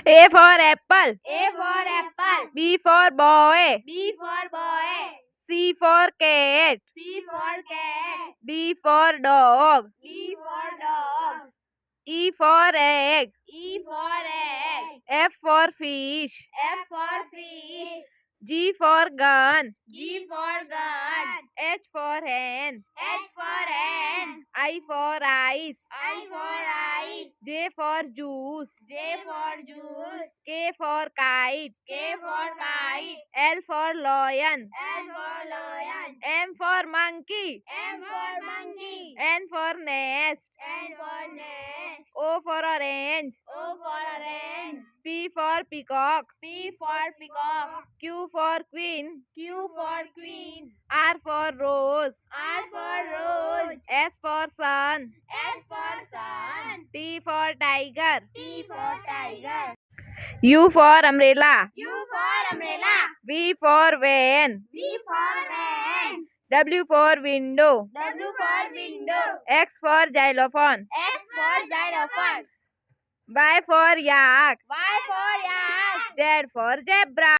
A for apple. A for apple. B for boy. B for boy. C for cat. C for cat. D for dog. D for dog. E for egg. E for egg. F for fish. F for fish. G for gun. G for gun. H for hen. H for hen. I for ice. I for ice. J for juice. J for juice. K for kite. K for kite. L for lion. L for lion. M for monkey. M for monkey. N for nest. N for nest. O for orange. O for orange. P for peacock. P for peacock. Q for queen. Q for queen. R for rose. R for rose. S for sun. S for sun. T for tiger. T for tiger. U for umbrella. U for umbrella. V for van. V for van. W for window. W for window. X for xylophone. X for xylophone. Y for yak. Y for yak. Z for zebra.